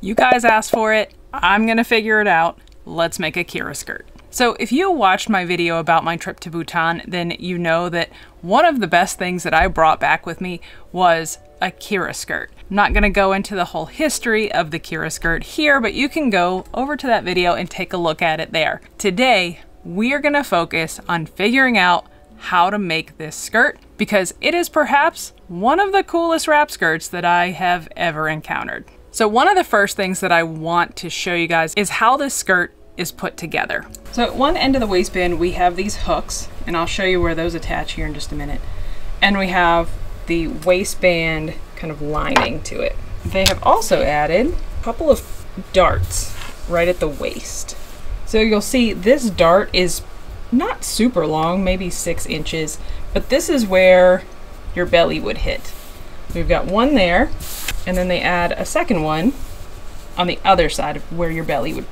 You guys asked for it. I'm gonna figure it out. Let's make a Kira skirt. So if you watched my video about my trip to Bhutan, then you know that one of the best things that I brought back with me was a Kira skirt. I'm not gonna go into the whole history of the Kira skirt here, but you can go over to that video and take a look at it there. Today, we are gonna focus on figuring out how to make this skirt because it is perhaps one of the coolest wrap skirts that I have ever encountered. So one of the first things that I want to show you guys is how this skirt is put together. So at one end of the waistband, we have these hooks, and I'll show you where those attach here in just a minute. And we have the waistband kind of lining to it. They have also added a couple of darts right at the waist. So you'll see this dart is not super long, maybe 6 inches, but this is where your belly would hit. We've got one there, and then they add a second one on the other side of where your belly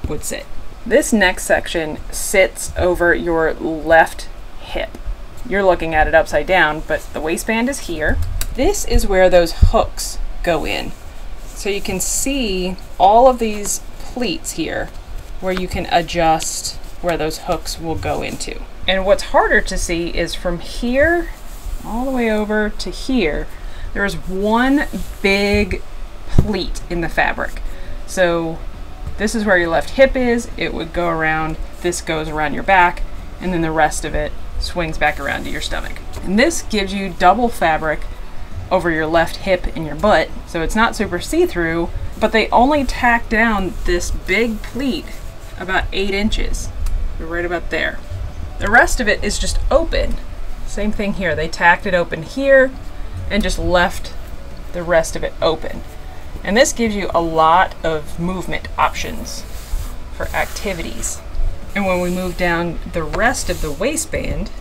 would sit. This next section sits over your left hip. You're looking at it upside down, but the waistband is here. This is where those hooks go in. So you can see all of these pleats here where you can adjust where those hooks will go into. And what's harder to see is from here all the way over to here, there's one big pleat in the fabric. So this is where your left hip is, it would go around, this goes around your back, and then the rest of it swings back around to your stomach. And this gives you double fabric over your left hip and your butt, so it's not super see-through, but they only tack down this big pleat about 8 inches, right about there. The rest of it is just open. Same thing here, they tacked it open here and just left the rest of it open. And this gives you a lot of movement options for activities. And when we move down the rest of the waistband,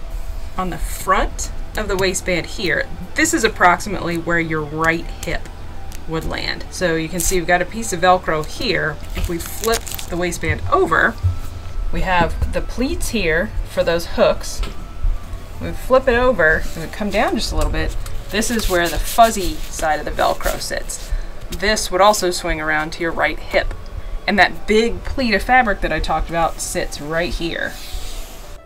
on the front of the waistband here, this is approximately where your right hip would land. So you can see we've got a piece of Velcro here. If we flip the waistband over, we have the pleats here for those hooks. We flip it over and we come down just a little bit. This is where the fuzzy side of the Velcro sits. This would also swing around to your right hip. And that big pleat of fabric that I talked about sits right here.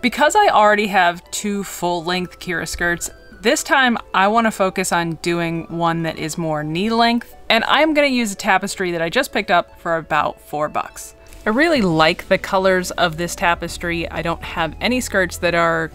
Because I already have 2 full-length Kira skirts, this time I want to focus on doing one that is more knee length, and I'm going to use a tapestry that I just picked up for about $4. I really like the colors of this tapestry. I don't have any skirts that are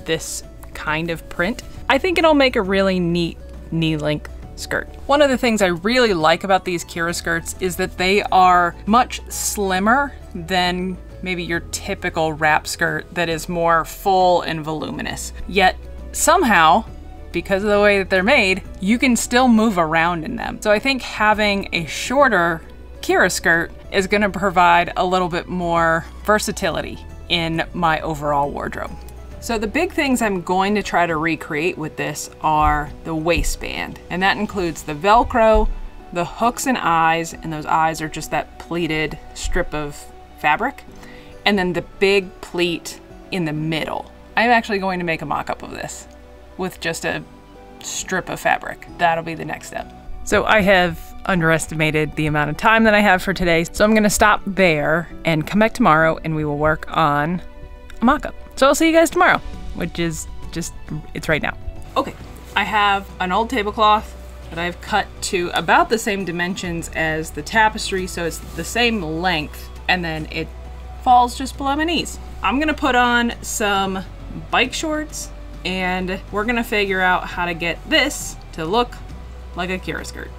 this kind of print. I think it'll make a really neat knee length skirt. One of the things I really like about these Kira skirts is that they are much slimmer than maybe your typical wrap skirt that is more full and voluminous. Yet somehow, because of the way that they're made, you can still move around in them. So I think having a shorter Kira skirt is going to provide a little bit more versatility in my overall wardrobe. So the big things I'm going to try to recreate with this are the waistband, and that includes the Velcro, the hooks and eyes, and those eyes are just that pleated strip of fabric, and then the big pleat in the middle. I'm actually going to make a mock-up of this with just a strip of fabric. That'll be the next step. So I have underestimated the amount of time that I have for today, so I'm gonna stop there and come back tomorrow and we will work on a mock-up. So I'll see you guys tomorrow, which is just, it's right now. Okay, I have an old tablecloth that I've cut to about the same dimensions as the tapestry, so it's the same length, and then it falls just below my knees. I'm gonna put on some bike shorts, and we're gonna figure out how to get this to look like a Kira skirt.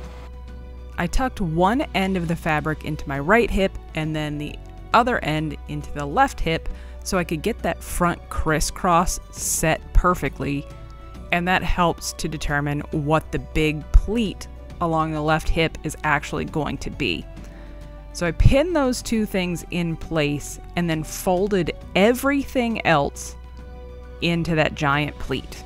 I tucked one end of the fabric into my right hip, and then the other end into the left hip, so I could get that front crisscross set perfectly, and that helps to determine what the big pleat along the left hip is actually going to be. So I pinned those 2 things in place and then folded everything else into that giant pleat.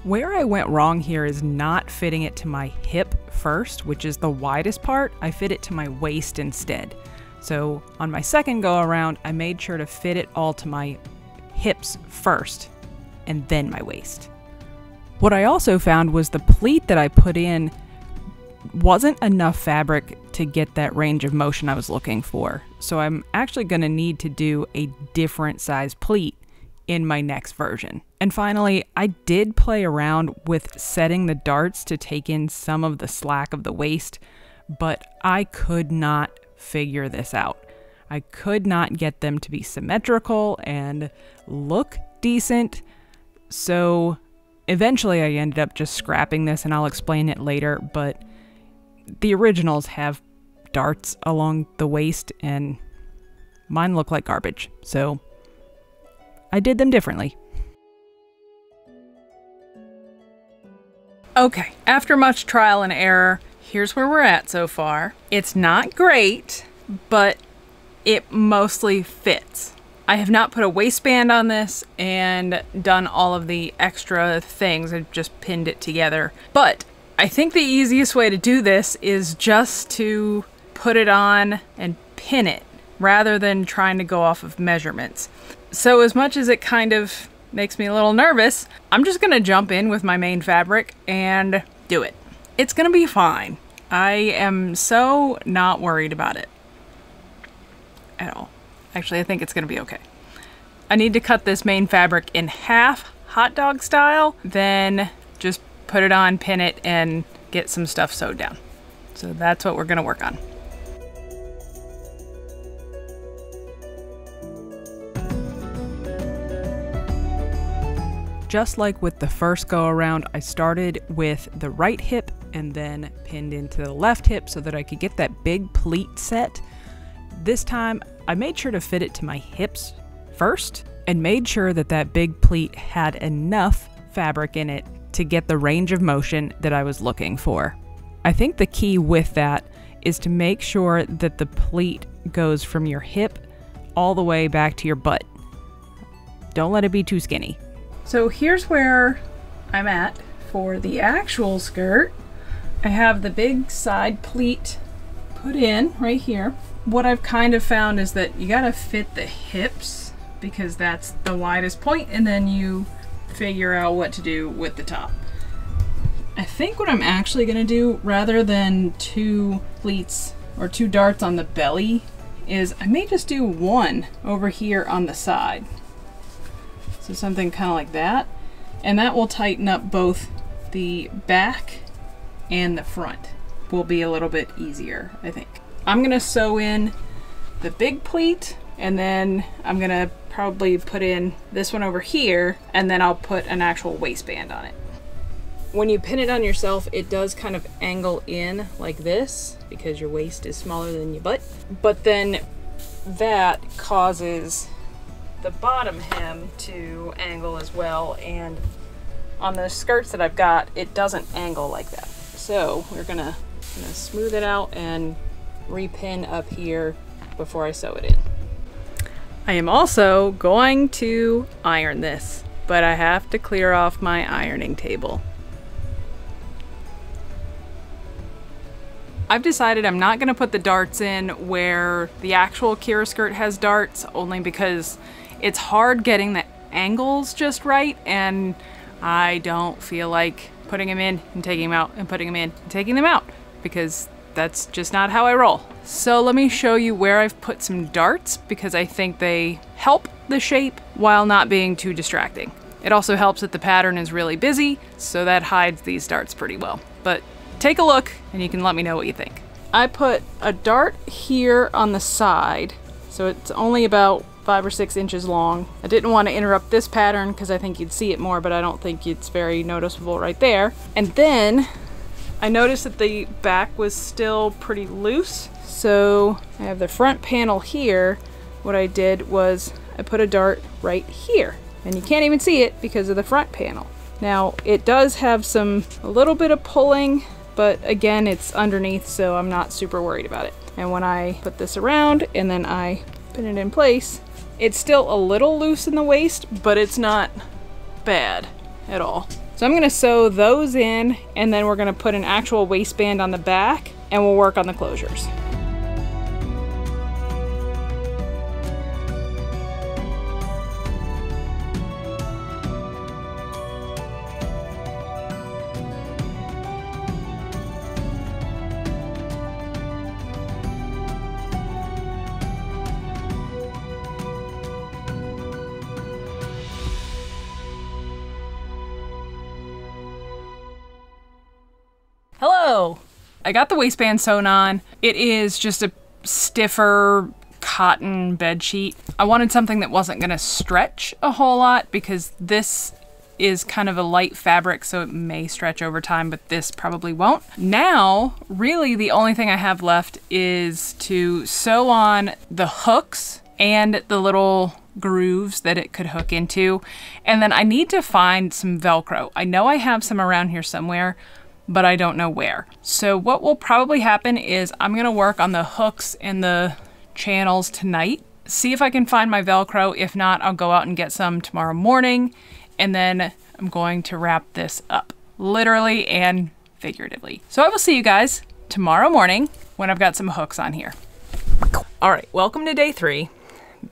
Where I went wrong here is not fitting it to my hip first, which is the widest part. I fit it to my waist instead. So on my second go around, I made sure to fit it all to my hips first and then my waist. What I also found was the pleat that I put in wasn't enough fabric to get that range of motion I was looking for. So I'm actually going to need to do a different size pleat in my next version. And finally, I did play around with setting the darts to take in some of the slack of the waist, but I could not figure this out. I could not get them to be symmetrical and look decent. So eventually I ended up just scrapping this, and I'll explain it later, but the originals have darts along the waist and mine look like garbage. So I did them differently. Okay, after much trial and error, here's where we're at so far. It's not great, but it mostly fits. I have not put a waistband on this and done all of the extra things. I've just pinned it together. But I think the easiest way to do this is just to put it on and pin it rather than trying to go off of measurements. So as much as it kind of makes me a little nervous, I'm just gonna jump in with my main fabric and do it. It's gonna be fine. I am so not worried about it at all. Actually, I think it's gonna be okay. I need to cut this main fabric in half, hot dog style, then just put it on, pin it, and get some stuff sewed down. So that's what we're gonna work on. Just like with the first go around, I started with the right hip and then pinned into the left hip so that I could get that big pleat set. This time, I made sure to fit it to my hips first and made sure that that big pleat had enough fabric in it to get the range of motion that I was looking for. I think the key with that is to make sure that the pleat goes from your hip all the way back to your butt. Don't let it be too skinny. So here's where I'm at for the actual skirt. I have the big side pleat put in right here. What I've kind of found is that you gotta fit the hips because that's the widest point, and then you figure out what to do with the top. I think what I'm actually gonna do, rather than two pleats or two darts on the belly, is I may just do one over here on the side. So something kind of like that. And that will tighten up both the back and the front. Will be a little bit easier, I think. I'm gonna sew in the big pleat, and then I'm gonna probably put in this one over here, and then I'll put an actual waistband on it. When you pin it on yourself, it does kind of angle in like this because your waist is smaller than your butt. But then that causes the bottom hem to angle as well, and on the skirts that I've got, it doesn't angle like that. So we're gonna smooth it out and repin up here before I sew it in. I am also going to iron this, but I have to clear off my ironing table. I've decided I'm not gonna put the darts in where the actual Kira skirt has darts, only because it's hard getting the angles just right, and I don't feel like putting them in and taking them out and putting them in and taking them out, because that's just not how I roll. So let me show you where I've put some darts, because I think they help the shape while not being too distracting. It also helps that the pattern is really busy, so that hides these darts pretty well. But take a look and you can let me know what you think. I put a dart here on the side, so it's only about 5 or 6 inches long. I didn't want to interrupt this pattern because I think you'd see it more, but I don't think it's very noticeable right there. And then I noticed that the back was still pretty loose, so I have the front panel here. What I did was I put a dart right here, and you can't even see it because of the front panel. Now it does have a little bit of pulling, but again, it's underneath, so I'm not super worried about it. And when I put this around and then I pin it in place, it's still a little loose in the waist, but it's not bad at all. So I'm gonna sew those in, and then we're gonna put an actual waistband on the back, and we'll work on the closures. So I got the waistband sewn on. It is just a stiffer cotton bed sheet. I wanted something that wasn't gonna stretch a whole lot because this is kind of a light fabric, so it may stretch over time, but this probably won't. Now, really the only thing I have left is to sew on the hooks and the little grooves that it could hook into. And then I need to find some Velcro. I know I have some around here somewhere, but I don't know where. So what will probably happen is I'm gonna work on the hooks and the channels tonight, see if I can find my Velcro. If not, I'll go out and get some tomorrow morning. And then I'm going to wrap this up, literally and figuratively. So I will see you guys tomorrow morning when I've got some hooks on here. All right, welcome to day 3.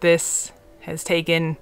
This has taken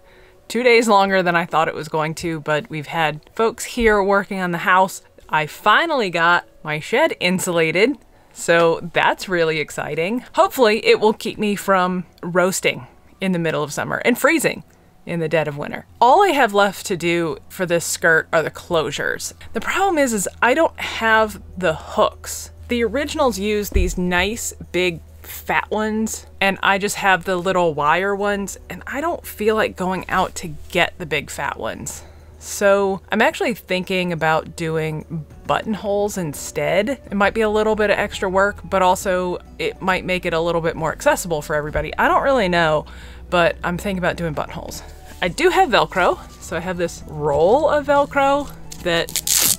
2 days longer than I thought it was going to, but we've had folks here working on the house. I finally got my shed insulated, so that's really exciting. Hopefully it will keep me from roasting in the middle of summer and freezing in the dead of winter. All I have left to do for this skirt are the closures. The problem is I don't have the hooks. The originals use these nice big fat ones, and I just have the little wire ones, and I don't feel like going out to get the big fat ones. So I'm actually thinking about doing buttonholes instead. It might be a little bit of extra work, but also it might make it a little bit more accessible for everybody. I don't really know, but I'm thinking about doing buttonholes. I do have Velcro, so I have this roll of Velcro that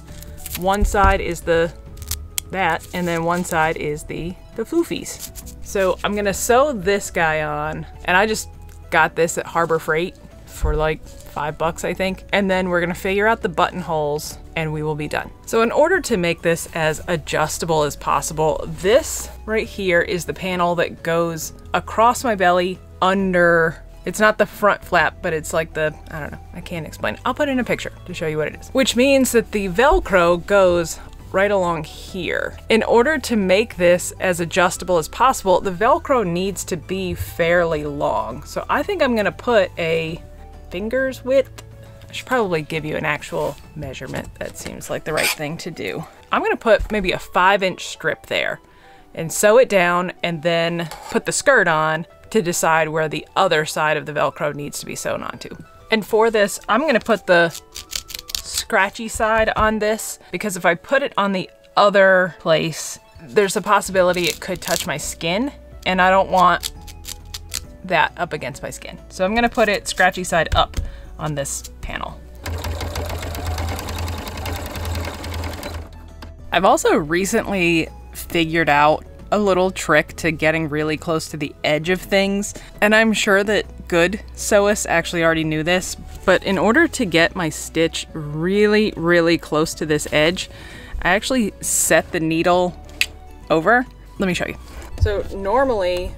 one side is that, and then one side is the floofies. So I'm gonna sew this guy on, and I just got this at Harbor Freight for like $5, I think. And then we're gonna figure out the buttonholes and we will be done. So in order to make this as adjustable as possible, this right here is the panel that goes across my belly under. It's not the front flap, but it's like the, I don't know, I can't explain. I'll put in a picture to show you what it is. Which means that the Velcro goes right along here. In order to make this as adjustable as possible, the Velcro needs to be fairly long. So I think I'm gonna put a finger's width. I should probably give you an actual measurement. That seems like the right thing to do. I'm gonna put maybe a 5-inch strip there and sew it down and then put the skirt on to decide where the other side of the Velcro needs to be sewn onto. And for this, I'm gonna put the scratchy side on this, because if I put it on the other place, there's a possibility it could touch my skin, and I don't want that up against my skin. So I'm gonna put it scratchy side up on this panel. I've also recently figured out a little trick to getting really close to the edge of things, and I'm sure that good sewists actually already knew this, but in order to get my stitch really, really close to this edge, I actually set the needle over. Let me show you. So normally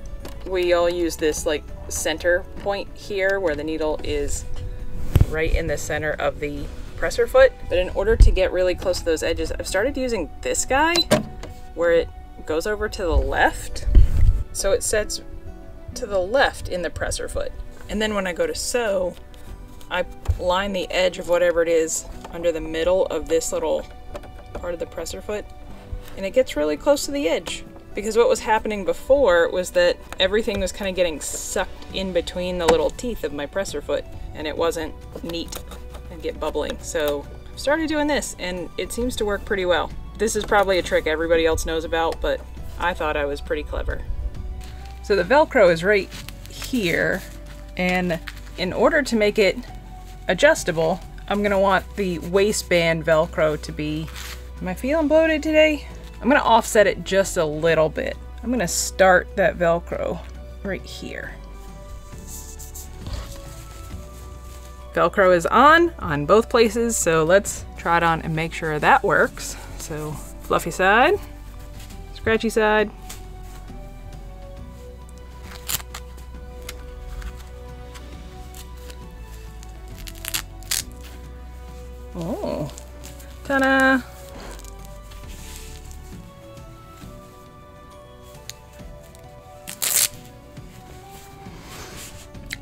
we all use this like center point here where the needle is right in the center of the presser foot, but in order to get really close to those edges, I've started using this guy where it goes over to the left, so it sets to the left in the presser foot. And then when I go to sew, I line the edge of whatever it is under the middle of this little part of the presser foot, and it gets really close to the edge. Because what was happening before was that everything was kind of getting sucked in between the little teeth of my presser foot, and it wasn't neat and get bubbling. So I started doing this, and it seems to work pretty well. This is probably a trick everybody else knows about, but I thought I was pretty clever. So the Velcro is right here, and in order to make it adjustable, I'm gonna want the waistband Velcro to be, am I feeling bloated today? I'm gonna offset it just a little bit. I'm gonna start that Velcro right here. Velcro is on both places, so let's try it on and make sure that works. So fluffy side, scratchy side. Oh, ta-da!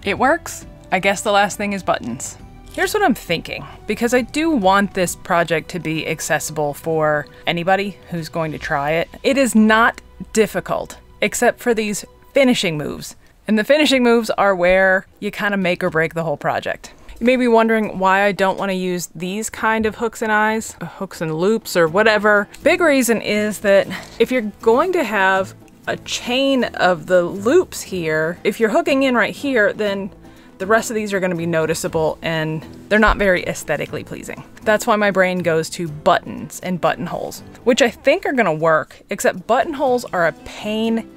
It works. I guess the last thing is buttons. Here's what I'm thinking, because I do want this project to be accessible for anybody who's going to try it. It is not difficult, except for these finishing moves. And the finishing moves are where you kind of make or break the whole project. You may be wondering why I don't want to use these kind of hooks and eyes, hooks and loops or whatever. Big reason is that if you're going to have a chain of the loops here, if you're hooking in right here, then the rest of these are going to be noticeable and they're not very aesthetically pleasing. That's why my brain goes to buttons and buttonholes, which I think are going to work, except buttonholes are a pain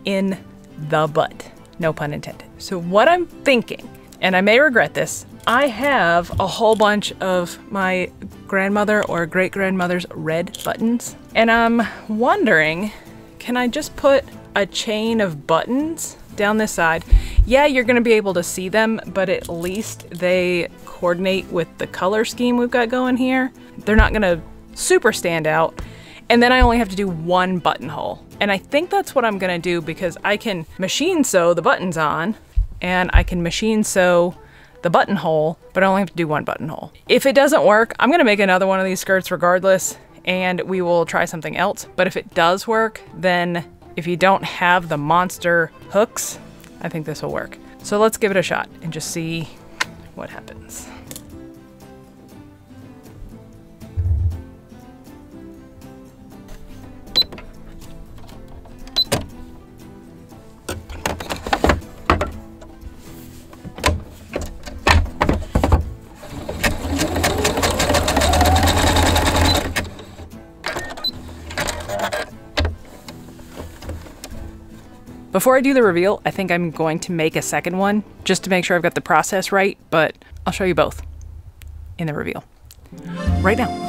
in the butt. No pun intended. So what I'm thinking, and I may regret this, I have a whole bunch of my grandmother or great-grandmother's red buttons, and I'm wondering, can I just put a chain of buttons down this side? Yeah, you're gonna be able to see them, but at least they coordinate with the color scheme we've got going here. They're not gonna super stand out. And then I only have to do one buttonhole. And I think that's what I'm gonna do, because I can machine sew the buttons on and I can machine sew the buttonhole, but I only have to do one buttonhole. If it doesn't work, I'm gonna make another one of these skirts regardless, and we will try something else. But if it does work, then if you don't have the monster hooks, I think this will work. So let's give it a shot and just see what happens. Before I do the reveal, I think I'm going to make a second one just to make sure I've got the process right, but I'll show you both in the reveal right now.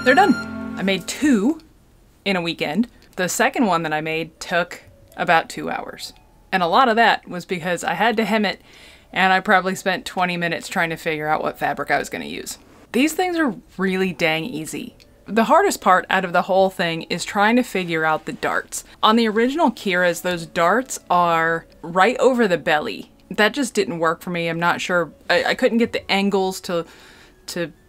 They're done. I made 2 in a weekend. The second one that I made took about 2 hours. And a lot of that was because I had to hem it, and I probably spent 20 minutes trying to figure out what fabric I was going to use. These things are really dang easy. The hardest part out of the whole thing is trying to figure out the darts. On the original Kira's, those darts are right over the belly. That just didn't work for me. I'm not sure. I couldn't get the angles to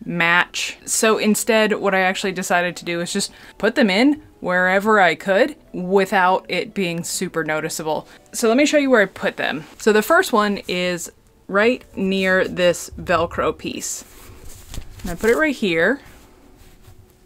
match. So instead, what I actually decided to do is just put them in wherever I could without it being super noticeable. So let me show you where I put them. So the first one is right near this Velcro piece. And I put it right here.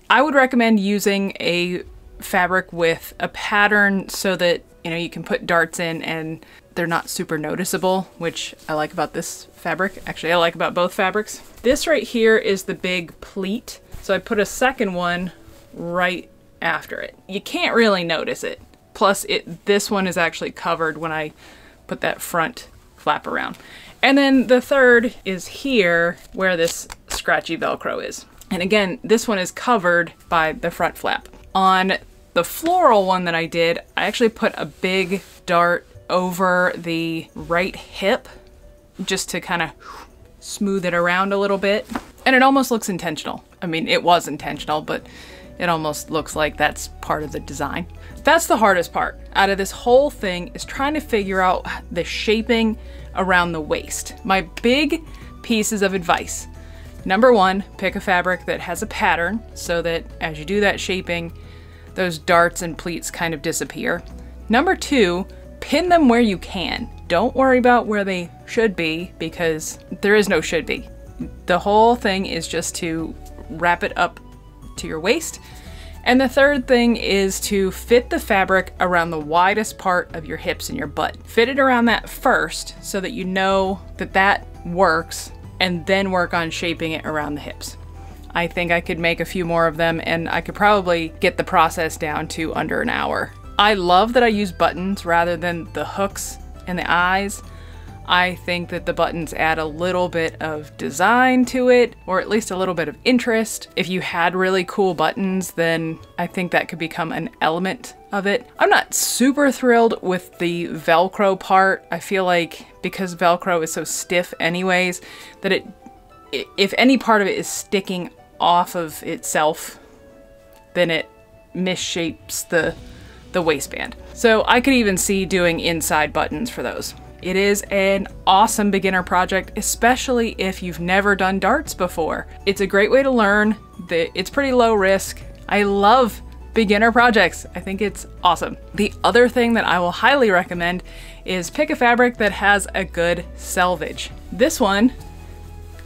I would recommend using a fabric with a pattern so that, you know, you can put darts in and they're not super noticeable, which I like about this fabric. Actually, I like about both fabrics. This right here is the big pleat. So I put a second one right after it. You can't really notice it. Plus, this one is actually covered when I put that front flap around. And then the third is here where this scratchy Velcro is. And again, this one is covered by the front flap. On the floral one that I did, I actually put a big dart over the right hip just to kind of smooth it around a little bit. And it almost looks intentional. I mean, it was intentional, but it almost looks like that's part of the design. That's the hardest part out of this whole thing, is trying to figure out the shaping around the waist. My big pieces of advice. Number one, pick a fabric that has a pattern so that as you do that shaping, those darts and pleats kind of disappear. Number two, pin them where you can. Don't worry about where they should be, because there is no should be. The whole thing is just to wrap it up to your waist. And the third thing is to fit the fabric around the widest part of your hips and your butt. Fit it around that first so that you know that that works, and then work on shaping it around the hips. I think I could make a few more of them, and I could probably get the process down to under an hour. I love that I use buttons rather than the hooks and the eyes. I think that the buttons add a little bit of design to it, or at least a little bit of interest. If you had really cool buttons, then I think that could become an element of it. I'm not super thrilled with the Velcro part. I feel like because Velcro is so stiff anyways, that if any part of it is sticking off of itself, then it misshapes the waistband. So I could even see doing inside buttons for those. It is an awesome beginner project, especially if you've never done darts before. It's a great way to learn. It's pretty low risk. I love beginner projects. I think it's awesome. The other thing that I will highly recommend is pick a fabric that has a good selvage. This one,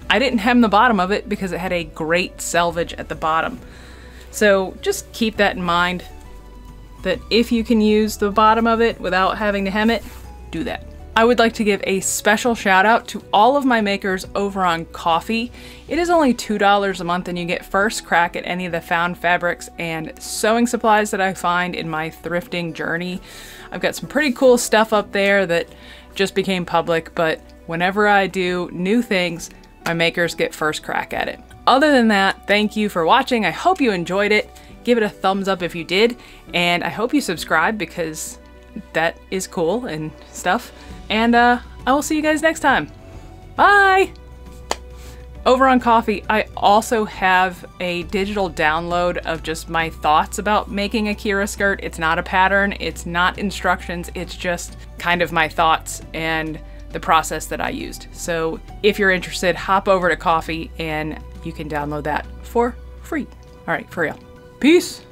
I didn't hem the bottom of it because it had a great selvage at the bottom. So just keep that in mind, that if you can use the bottom of it without having to hem it, do that. I would like to give a special shout out to all of my makers over on Ko-fi. It is only $2 a month and you get first crack at any of the found fabrics and sewing supplies that I find in my thrifting journey. I've got some pretty cool stuff up there that just became public, but whenever I do new things, my makers get first crack at it. Other than that, thank you for watching. I hope you enjoyed it. Give it a thumbs up if you did, and I hope you subscribe because that is cool and stuff. And I will see you guys next time. Bye! Over on Ko-fi, I also have a digital download of just my thoughts about making a Kira skirt. It's not a pattern, it's not instructions, it's just kind of my thoughts and the process that I used. So if you're interested, hop over to Ko-fi and you can download that for free. All right, for real. Peace!